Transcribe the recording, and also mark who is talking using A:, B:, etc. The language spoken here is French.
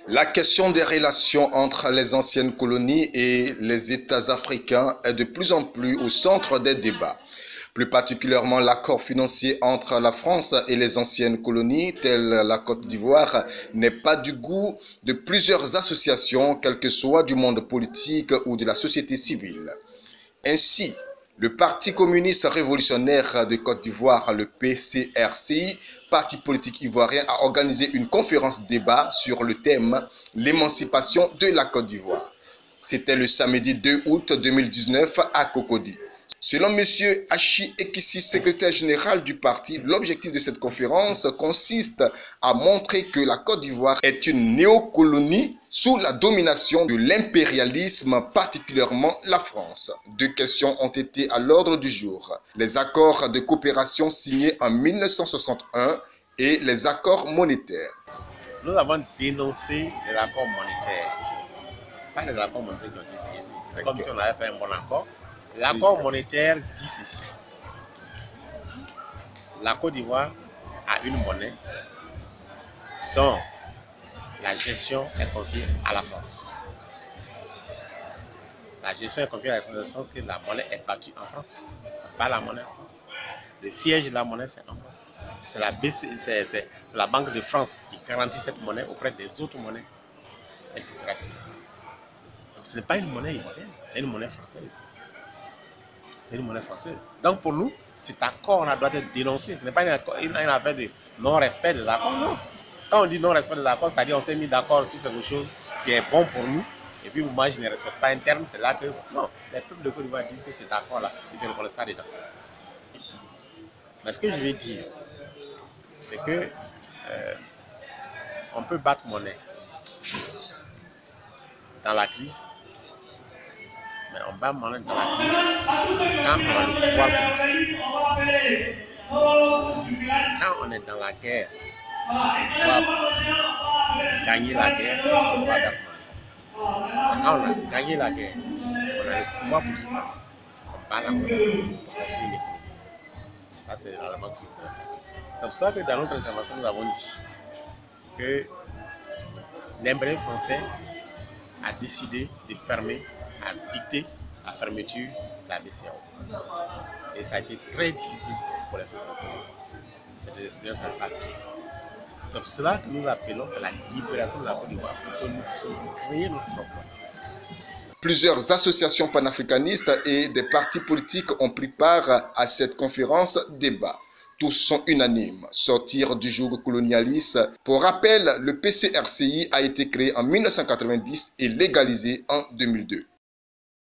A: La question des relations entre les anciennes colonies et les États africains est de plus en plus au centre des débats. Plus particulièrement, l'accord financier entre la France et les anciennes colonies, telles la Côte d'Ivoire, n'est pas du goût de plusieurs associations, quel que soit du monde politique ou de la société civile. Ainsi, le Parti communiste révolutionnaire de Côte d'Ivoire, le PCRCI, parti politique ivoirien, a organisé une conférence débat sur le thème « L'émancipation de la Côte d'Ivoire ». C'était le samedi 2 août 2019 à Cocody. Selon M. Hachi Ekissi, secrétaire général du parti, l'objectif de cette conférence consiste à montrer que la Côte d'Ivoire est une néocolonie sous la domination de l'impérialisme, particulièrement la France. Deux questions ont été à l'ordre du jour. Les accords de coopération signés en 1961 et les accords monétaires.
B: Nous avons dénoncé les accords monétaires. Pas les accords monétaires qui ont été biaisés. C'est comme si on avait fait un bon accord. L'accord monétaire dit ceci. La Côte d'Ivoire a une monnaie dont la gestion est confiée à la France. La gestion est confiée à la France dans le sens que la monnaie est battue en France, pas la monnaie en France. Le siège de la monnaie, c'est en France. C'est la Banque de France qui garantit cette monnaie auprès des autres monnaies, etc. Donc ce n'est pas une monnaie ivoirienne, c'est une monnaie française. C'est une monnaie française. Donc pour nous, cet accord-là doit être dénoncé. Ce n'est pas une affaire de non-respect des accords, non. Quand on dit non-respect des accords, c'est-à-dire on s'est mis d'accord sur quelque chose qui est bon pour nous, et puis moi je ne respecte pas un terme, c'est là que, non, les peuples de Côte d'Ivoire disent que cet accord-là, ils ne se reconnaissent pas dedans. Mais ce que je vais dire, c'est que on peut battre monnaie dans la crise, mais on bat monnaie dans la crise quand on a le pouvoir politique. Quand on est dans la guerre, on va gagner la guerre, on va battre monnaie. Quand on a gagné la guerre, on a le pouvoir politique, on bat la monnaie pour construire l'économie. Ça, c'est l'élément qui est intéressant. C'est pour ça que dans notre intervention, nous avons dit que l'impérial français a décidé de fermer, a dicté la fermeture de la BCEAO. Et ça a été très difficile pour les peuples. C'est des expériences à ne pas vivre. C'est pour cela que nous appelons à la libération de la Côte d'Ivoire pour que nous puissions créer notre propre.
A: Plusieurs associations panafricanistes et des partis politiques ont pris part à cette conférence débat. Tous sont unanimes. Sortir du joug colonialiste. Pour rappel, le PCRCI a été créé en 1990 et légalisé en 2002.